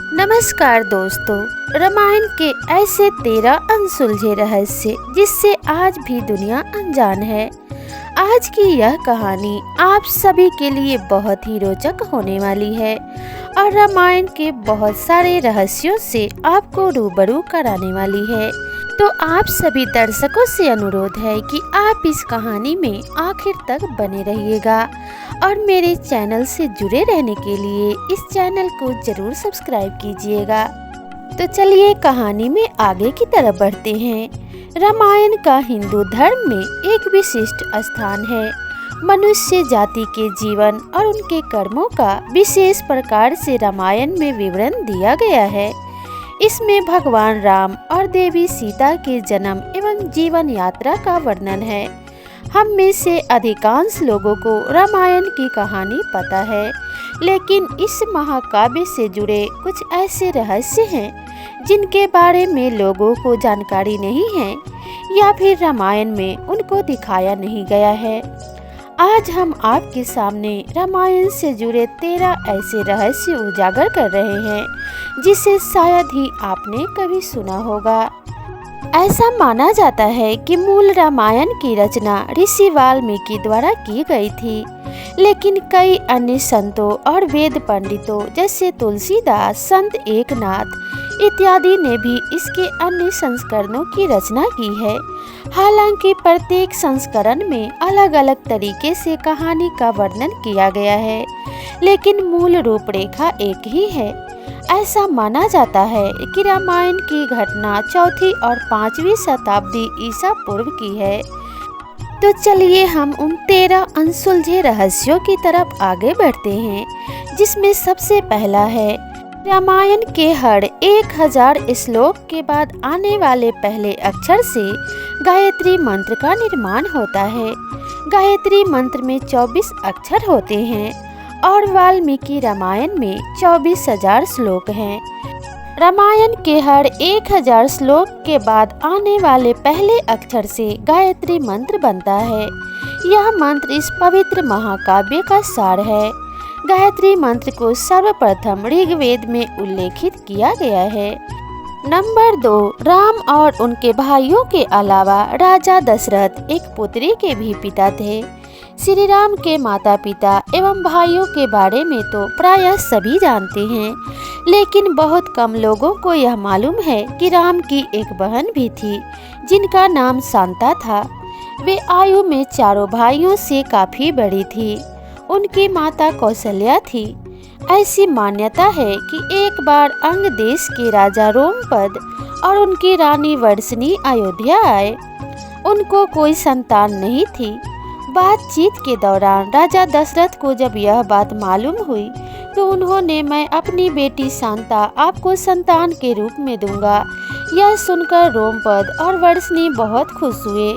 नमस्कार दोस्तों, रामायण के ऐसे 13 अनसुलझे रहस्य जिससे आज भी दुनिया अनजान है। आज की यह कहानी आप सभी के लिए बहुत ही रोचक होने वाली है और रामायण के बहुत सारे रहस्यों से आपको रूबरू कराने वाली है। तो आप सभी दर्शकों से अनुरोध है कि आप इस कहानी में आखिर तक बने रहिएगा और मेरे चैनल से जुड़े रहने के लिए इस चैनल को जरूर सब्सक्राइब कीजिएगा। तो चलिए कहानी में आगे की तरफ बढ़ते हैं। रामायण का हिंदू धर्म में एक विशिष्ट स्थान है। मनुष्य जाति के जीवन और उनके कर्मों का विशेष प्रकार से रामायण में विवरण दिया गया है। इसमें भगवान राम और देवी सीता के जन्म एवं जीवन यात्रा का वर्णन है। हम में से अधिकांश लोगों को रामायण की कहानी पता है, लेकिन इस महाकाव्य से जुड़े कुछ ऐसे रहस्य हैं जिनके बारे में लोगों को जानकारी नहीं है या फिर रामायण में उनको दिखाया नहीं गया है। आज हम आपके सामने रामायण से जुड़े 13 ऐसे रहस्य उजागर कर रहे हैं जिसे शायद ही आपने कभी सुना होगा। ऐसा माना जाता है कि मूल रामायण की रचना ऋषि वाल्मीकि द्वारा की गई थी, लेकिन कई अन्य संतों और वेद पंडितों जैसे तुलसीदास, संत एकनाथ इत्यादि ने भी इसके अन्य संस्करणों की रचना की है। हालांकि प्रत्येक संस्करण में अलग अलग तरीके से कहानी का वर्णन किया गया है, लेकिन मूल रूपरेखा एक ही है। ऐसा माना जाता है कि रामायण की घटना 4वीं और 5वीं शताब्दी ईसा पूर्व की है। तो चलिए हम उन 13 अनसुलझे रहस्यों की तरफ आगे बढ़ते हैं, जिसमें सबसे पहला है रामायण के हर 1000 श्लोक के बाद आने वाले पहले अक्षर से गायत्री मंत्र का निर्माण होता है। गायत्री मंत्र में 24 अक्षर होते हैं और वाल्मीकि रामायण में 24,000 श्लोक हैं। रामायण के हर 1000 श्लोक के बाद आने वाले पहले अक्षर से गायत्री मंत्र बनता है। यह मंत्र इस पवित्र महाकाव्य का सार है। गायत्री मंत्र को सर्वप्रथम ऋग्वेद में उल्लेखित किया गया है। नंबर 2, राम और उनके भाइयों के अलावा राजा दशरथ एक पुत्री के भी पिता थे। श्री राम के माता पिता एवं भाइयों के बारे में तो प्रायः सभी जानते हैं, लेकिन बहुत कम लोगों को यह मालूम है कि राम की एक बहन भी थी जिनका नाम शांता था। वे आयु में चारों भाइयों से काफी बड़ी थी। उनकी माता कौशल्या थी। ऐसी मान्यता है कि एक बार अंग देश के राजा रोमपद और उनकी रानी वर्षिणी अयोध्या आए। उनको कोई संतान नहीं थी। बातचीत के दौरान राजा दशरथ को जब यह बात मालूम हुई तो उन्होंने मैं अपनी बेटी शांता आपको संतान के रूप में दूंगा। यह सुनकर रोमपद और वर्षिणी बहुत खुश हुए।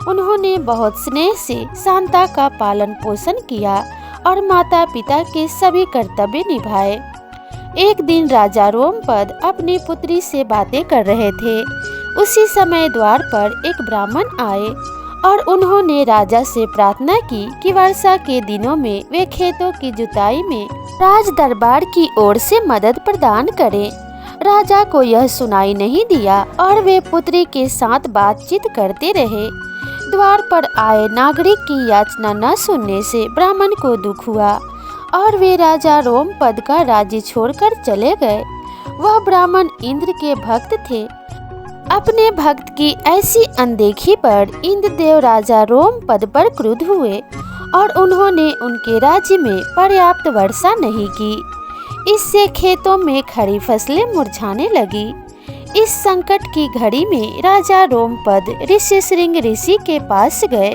उन्होंने बहुत स्नेह से शांता का पालन पोषण किया और माता पिता के सभी कर्तव्य निभाए। एक दिन राजा रोमपद अपनी पुत्री से बातें कर रहे थे। उसी समय द्वार पर एक ब्राह्मण आए और उन्होंने राजा से प्रार्थना की कि वर्षा के दिनों में वे खेतों की जुताई में राज दरबार की ओर से मदद प्रदान करें। राजा को यह सुनाई नहीं दिया और वे पुत्री के साथ बातचीत करते रहे। द्वार पर आए नागरिक की याचना न सुनने से ब्राह्मण को दुख हुआ और वे राजा रोमपद का राज्य छोड़कर चले गए। वह ब्राह्मण इंद्र के भक्त थे। अपने भक्त की ऐसी अनदेखी पर इंद्रदेव राजा रोमपद पर क्रुद्ध हुए और उन्होंने उनके राज्य में पर्याप्त वर्षा नहीं की। इससे खेतों में खड़ी फसलें मुरझाने लगी। इस संकट की घड़ी में राजा रोमपद ऋषि श्रृंग ऋषि के पास गए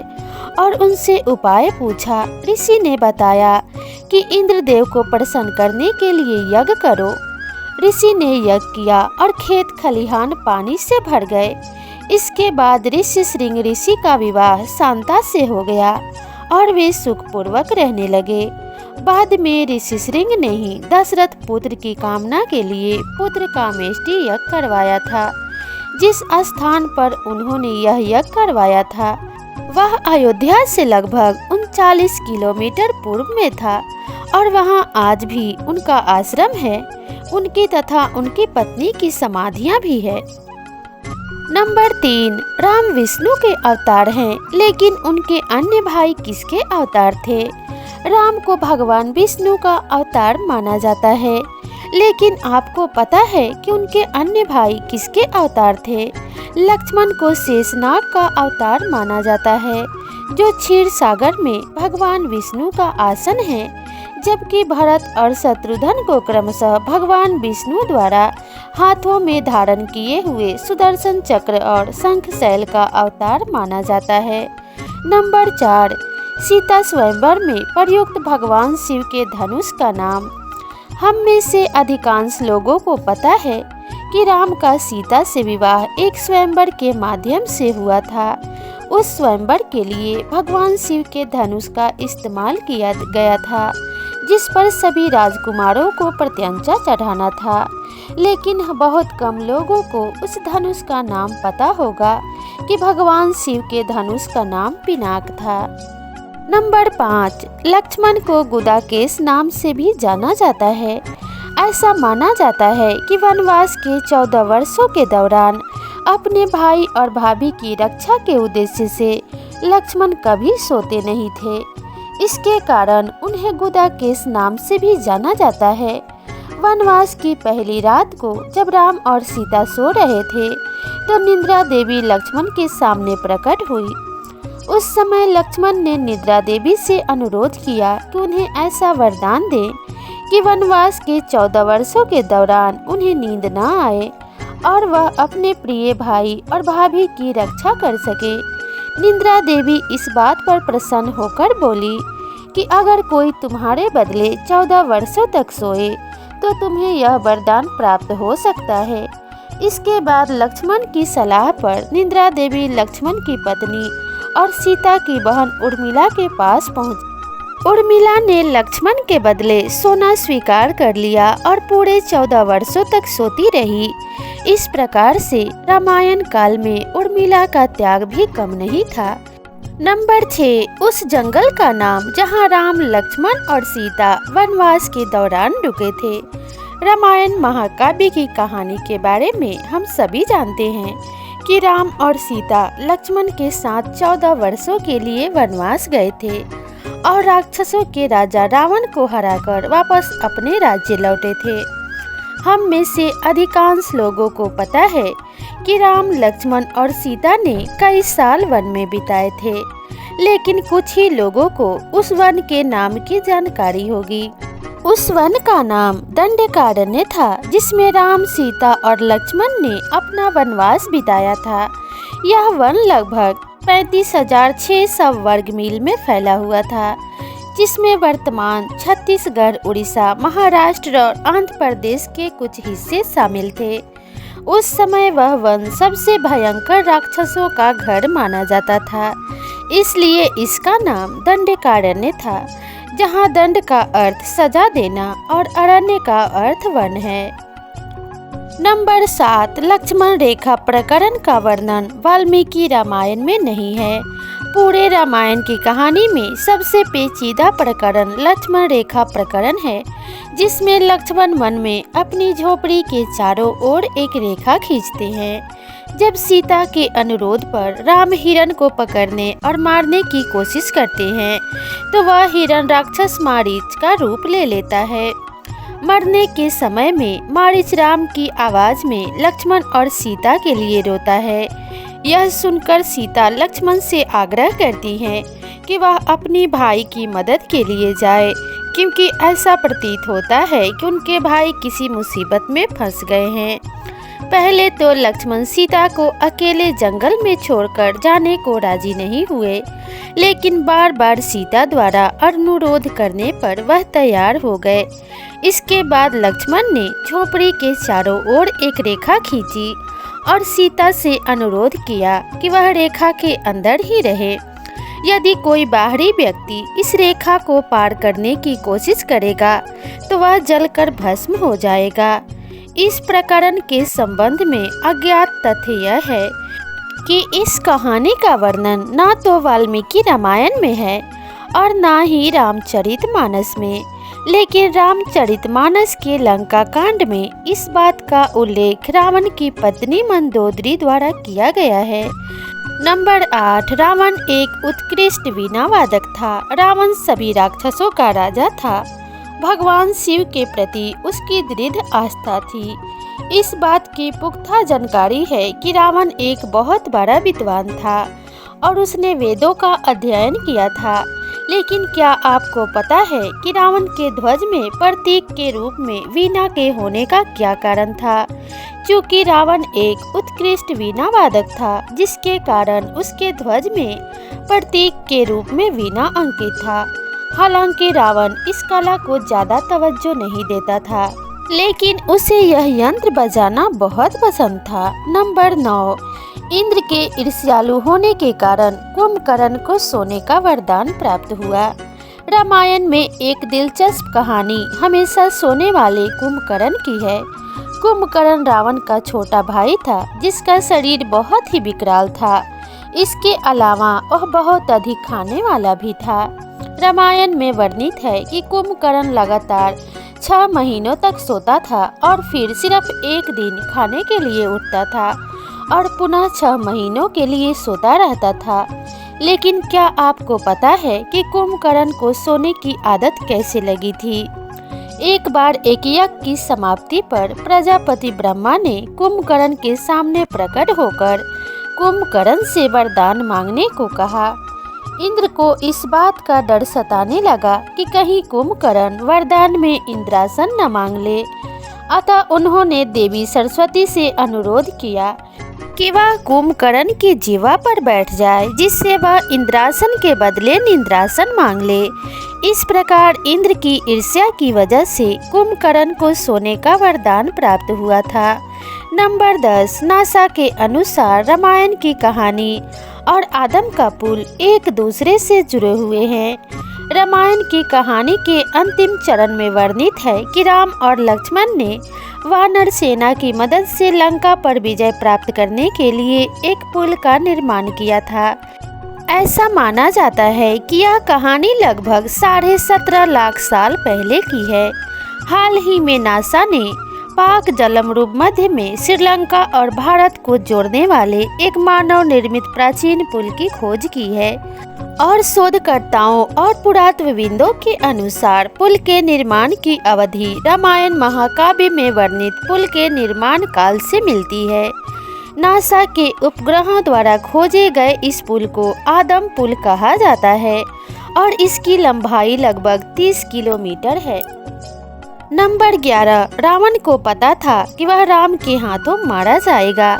और उनसे उपाय पूछा। ऋषि ने बताया कि इंद्रदेव को प्रसन्न करने के लिए यज्ञ करो। ऋषि ने यज्ञ किया और खेत खलिहान पानी से भर गए। इसके बाद ऋषि श्रृंग ऋषि का विवाह शांता से हो गया और वे सुखपूर्वक रहने लगे। बाद में ऋषि श्रृंग ने ही दशरथ पुत्र की कामना के लिए पुत्र कामेष्टि यज्ञ करवाया था। जिस स्थान पर उन्होंने यह यज्ञ करवाया था वह अयोध्या से लगभग 39 किलोमीटर पूर्व में था और वहाँ आज भी उनका आश्रम है। उनकी तथा उनकी पत्नी की समाधियां भी है। नंबर 3, राम विष्णु के अवतार हैं, लेकिन उनके अन्य भाई किसके अवतार थे? राम को भगवान विष्णु का अवतार माना जाता है, लेकिन आपको पता है कि उनके अन्य भाई किसके अवतार थे? लक्ष्मण को शेषनाग का अवतार माना जाता है, जो क्षीर सागर में भगवान विष्णु का आसन है, जबकि भरत और शत्रुघ्न को क्रमशः भगवान विष्णु द्वारा हाथों में धारण किए हुए सुदर्शन चक्र और शंखशैल का अवतार माना जाता है। नंबर 4, सीता स्वयंवर में प्रयुक्त भगवान शिव के धनुष का नाम। हम में से अधिकांश लोगों को पता है कि राम का सीता से विवाह एक स्वयंवर के माध्यम से हुआ था। उस स्वयंवर के लिए भगवान शिव के धनुष का इस्तेमाल किया गया था, जिस पर सभी राजकुमारों को प्रत्यंचा चढ़ाना था, लेकिन बहुत कम लोगों को उस धनुष का नाम पता होगा कि भगवान शिव के धनुष का नाम पिनाक था। नंबर 5, लक्ष्मण को गुदाकेश नाम से भी जाना जाता है। ऐसा माना जाता है कि वनवास के 14 वर्षों के दौरान अपने भाई और भाभी की रक्षा के उद्देश्य से लक्ष्मण कभी सोते नहीं थे। इसके कारण उन्हें गुदाकेश नाम से भी जाना जाता है। वनवास की पहली रात को जब राम और सीता सो रहे थे, तो निद्रा देवी लक्ष्मण के सामने प्रकट हुई। उस समय लक्ष्मण ने निद्रा देवी से अनुरोध किया कि उन्हें ऐसा वरदान दें कि वनवास के 14 वर्षों के दौरान उन्हें नींद न आए और वह अपने प्रिय भाई और भाभी की रक्षा कर सके। निद्रा देवी इस बात पर प्रसन्न होकर बोली कि अगर कोई तुम्हारे बदले 14 वर्षों तक सोए तो तुम्हें यह वरदान प्राप्त हो सकता है। इसके बाद लक्ष्मण की सलाह पर निद्रा देवी लक्ष्मण की पत्नी और सीता की बहन उर्मिला के पास पहुंची। उर्मिला ने लक्ष्मण के बदले सोना स्वीकार कर लिया और पूरे 14 वर्षों तक सोती रही। इस प्रकार से रामायण काल में उर्मिला का त्याग भी कम नहीं था। नंबर 6, उस जंगल का नाम जहां राम, लक्ष्मण और सीता वनवास के दौरान रुके थे। रामायण महाकाव्य की कहानी के बारे में हम सभी जानते हैं कि राम और सीता लक्ष्मण के साथ 14 वर्षों के लिए वनवास गए थे और राक्षसों के राजा रावण को हराकर वापस अपने राज्य लौटे थे। हम में से अधिकांश लोगों को पता है कि राम, लक्ष्मण और सीता ने कई साल वन में बिताए थे, लेकिन कुछ ही लोगों को उस वन के नाम की जानकारी होगी। उस वन का नाम दंडकारण्य था, जिसमें राम, सीता और लक्ष्मण ने अपना वनवास बिताया था। यह वन लगभग 35,600 वर्ग मील में फैला हुआ था, जिसमें वर्तमान छत्तीसगढ़, उड़ीसा, महाराष्ट्र और आंध्र प्रदेश के कुछ हिस्से शामिल थे। उस समय वह वन सबसे भयंकर राक्षसों का घर माना जाता था, इसलिए इसका नाम दंडकारण्य था, जहां दंड का अर्थ सजा देना और अरण्य का अर्थ वन है। नंबर 7, लक्ष्मण रेखा प्रकरण का वर्णन वाल्मीकि रामायण में नहीं है। पूरे रामायण की कहानी में सबसे पेचीदा प्रकरण लक्ष्मण रेखा प्रकरण है, जिसमें लक्ष्मण वन में अपनी झोपड़ी के चारों ओर एक रेखा खींचते हैं। जब सीता के अनुरोध पर राम हिरण को पकड़ने और मारने की कोशिश करते हैं, तो वह हिरण राक्षस मारीच का रूप ले लेता है। मरने के समय में मारीच राम की आवाज में लक्ष्मण और सीता के लिए रोता है। यह सुनकर सीता लक्ष्मण से आग्रह करती हैं कि वह अपनी भाई की मदद के लिए जाए, क्योंकि ऐसा प्रतीत होता है कि उनके भाई किसी मुसीबत में फंस गए हैं। पहले तो लक्ष्मण सीता को अकेले जंगल में छोड़कर जाने को राजी नहीं हुए, लेकिन बार बार सीता द्वारा अनुरोध करने पर वह तैयार हो गए। इसके बाद लक्ष्मण ने झोपड़ी के चारों ओर एक रेखा खींची और सीता से अनुरोध किया कि वह रेखा के अंदर ही रहे। यदि कोई बाहरी व्यक्ति इस रेखा को पार करने की कोशिश करेगा तो वह जलकर भस्म हो जाएगा। इस प्रकरण के संबंध में अज्ञात तथ्य यह है कि इस कहानी का वर्णन न तो वाल्मीकि रामायण में है और न ही रामचरितमानस में। लेकिन रामचरितमानस के लंका कांड में इस बात का उल्लेख रावण की पत्नी मंदोदरी द्वारा किया गया है। नंबर 8, रावण एक उत्कृष्ट वीणा वादक था। रावण सभी राक्षसों का राजा था। भगवान शिव के प्रति उसकी दृढ़ आस्था थी। इस बात की पुख्ता जानकारी है कि रावण एक बहुत बड़ा विद्वान था और उसने वेदों का अध्ययन किया था। लेकिन क्या आपको पता है कि रावण के ध्वज में प्रतीक के रूप में वीणा के होने का क्या कारण था? क्योंकि रावण एक उत्कृष्ट वीणा वादक था, जिसके कारण उसके ध्वज में प्रतीक के रूप में वीणा अंकित था। हालांकि रावण इस कला को ज्यादा तवज्जो नहीं देता था, लेकिन उसे यह यंत्र बजाना बहुत पसंद था। नंबर 9, इंद्र के ईर्ष्यालु होने के कारण कुंभकर्ण को सोने का वरदान प्राप्त हुआ। रामायण में एक दिलचस्प कहानी हमेशा सोने वाले कुंभकर्ण की है। कुंभकर्ण रावण का छोटा भाई था, जिसका शरीर बहुत ही विकराल था। इसके अलावा वह बहुत अधिक खाने वाला भी था। रामायण में वर्णित है कि कुंभकर्ण लगातार 6 महीनों तक सोता था और फिर सिर्फ एक दिन खाने के लिए उठता था और पुनः 6 महीनों के लिए सोता रहता था। लेकिन क्या आपको पता है कि कुंभकर्ण को सोने की आदत कैसे लगी थी? एक बार एक यज्ञ की समाप्ति पर प्रजापति ब्रह्मा ने कुंभकर्ण के सामने प्रकट होकर कुंभकर्ण से वरदान मांगने को कहा। इंद्र को इस बात का डर सताने लगा कि कहीं कुंभकर्ण वरदान में इंद्रासन न मांग ले। अतः उन्होंने देवी सरस्वती से अनुरोध किया कि वह कुंभकर्ण की जीवा पर बैठ जाए, जिससे वह इंद्रासन के बदले निंद्रासन मांग ले। इस प्रकार इंद्र की ईर्ष्या की वजह से कुंभकर्ण को सोने का वरदान प्राप्त हुआ था। नंबर 10, नासा के अनुसार रामायण की कहानी और आदम का पुल एक दूसरे से जुड़े हुए हैं। रामायण की कहानी के अंतिम चरण में वर्णित है कि राम और लक्ष्मण ने वानर सेना की मदद से लंका पर विजय प्राप्त करने के लिए एक पुल का निर्माण किया था। ऐसा माना जाता है कि यह कहानी लगभग 17.5 लाख साल पहले की है। हाल ही में नासा ने पाक जलमरूप मध्य में श्रीलंका और भारत को जोड़ने वाले एक मानव निर्मित प्राचीन पुल की खोज की है और शोधकर्ताओं और पुरातत्वविदों के अनुसार पुल के निर्माण की अवधि रामायण महाकाव्य में वर्णित पुल के निर्माण काल से मिलती है। नासा के उपग्रहों द्वारा खोजे गए इस पुल को आदम पुल कहा जाता है और इसकी लंबाई लगभग 30 किलोमीटर है। नंबर 11, रावण को पता था कि वह राम के हाथों मारा जाएगा।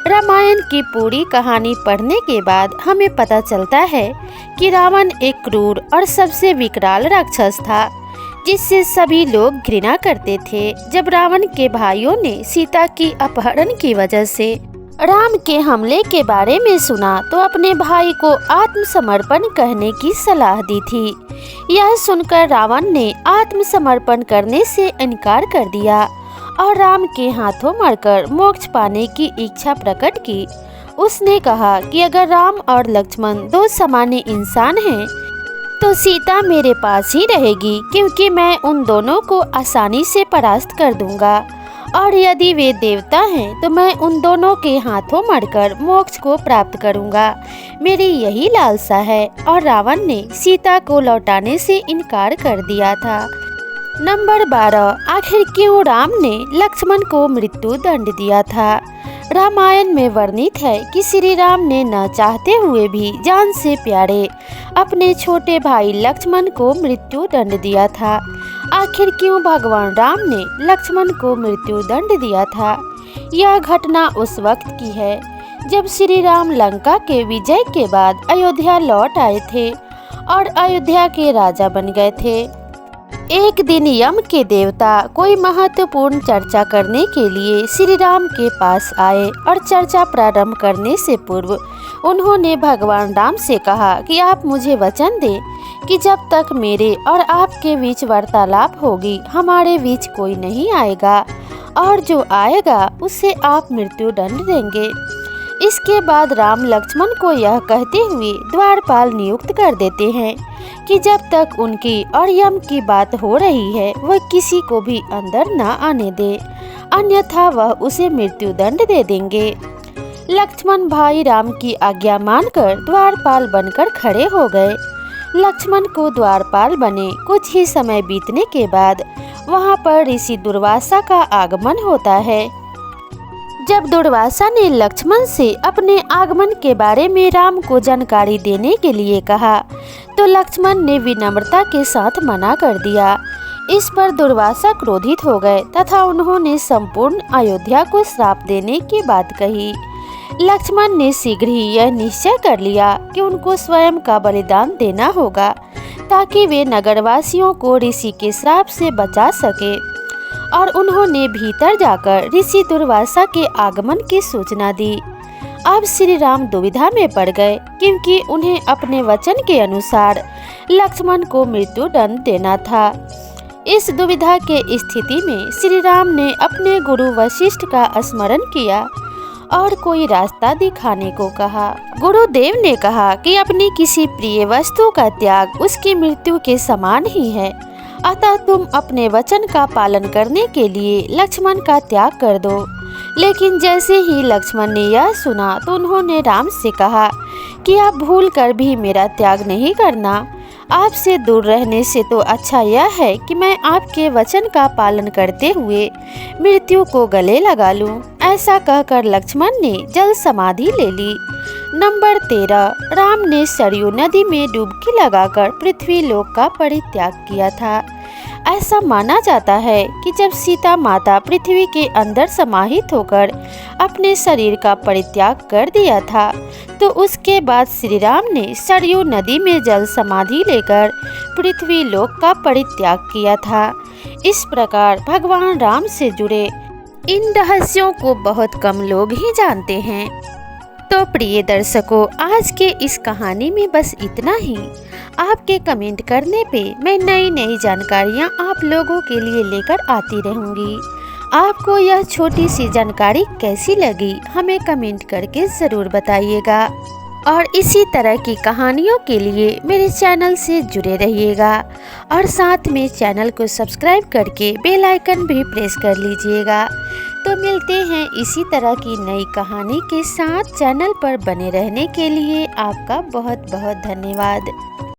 रामायण की पूरी कहानी पढ़ने के बाद हमें पता चलता है कि रावण एक क्रूर और सबसे विकराल राक्षस था, जिससे सभी लोग घृणा करते थे। जब रावण के भाइयों ने सीता की अपहरण की वजह से राम के हमले के बारे में सुना तो अपने भाई को आत्मसमर्पण करने की सलाह दी थी। यह सुनकर रावण ने आत्मसमर्पण करने से इनकार कर दिया और राम के हाथों मरकर मोक्ष पाने की इच्छा प्रकट की। उसने कहा कि अगर राम और लक्ष्मण 2 सामान्य इंसान हैं तो सीता मेरे पास ही रहेगी, क्योंकि मैं उन दोनों को आसानी से परास्त कर दूंगा, और यदि वे देवता हैं तो मैं उन दोनों के हाथों मरकर मोक्ष को प्राप्त करूंगा। मेरी यही लालसा है। और रावण ने सीता को लौटाने से इनकार कर दिया था। नंबर 12, आखिर क्यों राम ने लक्ष्मण को मृत्यु दंड दिया था? रामायण में वर्णित है कि श्री राम ने न चाहते हुए भी जान से प्यारे अपने छोटे भाई लक्ष्मण को मृत्यु दंड दिया था। आखिर क्यों भगवान राम ने लक्ष्मण को मृत्यु दंड दिया था? यह घटना उस वक्त की है जब श्री राम लंका के विजय के बाद अयोध्या लौट आए थे और अयोध्या के राजा बन गए थे। एक दिन यम के देवता कोई महत्वपूर्ण चर्चा करने के लिए श्री राम के पास आए और चर्चा प्रारंभ करने से पूर्व उन्होंने भगवान राम से कहा कि आप मुझे वचन दें कि जब तक मेरे और आपके बीच वार्तालाप होगी हमारे बीच कोई नहीं आएगा, और जो आएगा उसे आप मृत्यु दंड देंगे। इसके बाद राम लक्ष्मण को यह कहते हुए द्वारपाल नियुक्त कर देते हैं कि जब तक उनकी और यम की बात हो रही है वह किसी को भी अंदर न आने दे, अन्यथा वह उसे मृत्यु दंड दे देंगे। लक्ष्मण भाई राम की आज्ञा मानकर द्वारपाल बनकर खड़े हो गए। लक्ष्मण को द्वारपाल बने कुछ ही समय बीतने के बाद वहां पर ऋषि दुर्वासा का आगमन होता है। जब दुर्वासा ने लक्ष्मण से अपने आगमन के बारे में राम को जानकारी देने के लिए कहा तो लक्ष्मण ने विनम्रता के साथ मना कर दिया। इस पर दुर्वासा क्रोधित हो गए तथा उन्होंने संपूर्ण अयोध्या को श्राप देने की बात कही। लक्ष्मण ने शीघ्र ही यह निश्चय कर लिया कि उनको स्वयं का बलिदान देना होगा ताकि वे नगरवासियों को ऋषि के श्राप से बचा सके, और उन्होंने भीतर जाकर ऋषि दुर्वासा के आगमन की सूचना दी। अब श्री राम दुविधा में पड़ गए क्योंकि उन्हें अपने वचन के अनुसार लक्ष्मण को मृत्यु दंड देना था। इस दुविधा के स्थिति में श्री राम ने अपने गुरु वशिष्ठ का स्मरण किया और कोई रास्ता दिखाने को कहा। गुरुदेव ने कहा कि अपनी किसी प्रिय वस्तु का त्याग उसकी मृत्यु के समान ही है, अतः तुम अपने वचन का पालन करने के लिए लक्ष्मण का त्याग कर दो। लेकिन जैसे ही लक्ष्मण ने यह सुना तो उन्होंने राम से कहा कि आप भूल कर भी मेरा त्याग नहीं करना। आपसे दूर रहने से तो अच्छा यह है कि मैं आपके वचन का पालन करते हुए मृत्यु को गले लगा लूं। ऐसा कहकर लक्ष्मण ने जल समाधि ले ली। नंबर 13, राम ने सरयू नदी में डुबकी लगाकर पृथ्वी लोक का परित्याग किया था। ऐसा माना जाता है कि जब सीता माता पृथ्वी के अंदर समाहित होकर अपने शरीर का परित्याग कर दिया था तो उसके बाद श्री राम ने सरयू नदी में जल समाधि लेकर पृथ्वी लोक का परित्याग किया था। इस प्रकार भगवान राम से जुड़े इन रहस्यों को बहुत कम लोग ही जानते हैं। तो प्रिय दर्शकों, आज के इस कहानी में बस इतना ही। आपके कमेंट करने पे मैं नई नई जानकारियाँ आप लोगों के लिए लेकर आती रहूँगी। आपको यह छोटी सी जानकारी कैसी लगी हमें कमेंट करके ज़रूर बताइएगा, और इसी तरह की कहानियों के लिए मेरे चैनल से जुड़े रहिएगा और साथ में चैनल को सब्सक्राइब करके बेल आइकन भी प्रेस कर लीजिएगा। तो मिलते हैं इसी तरह की नई कहानी के साथ। चैनल पर बने रहने के लिए आपका बहुत बहुत धन्यवाद।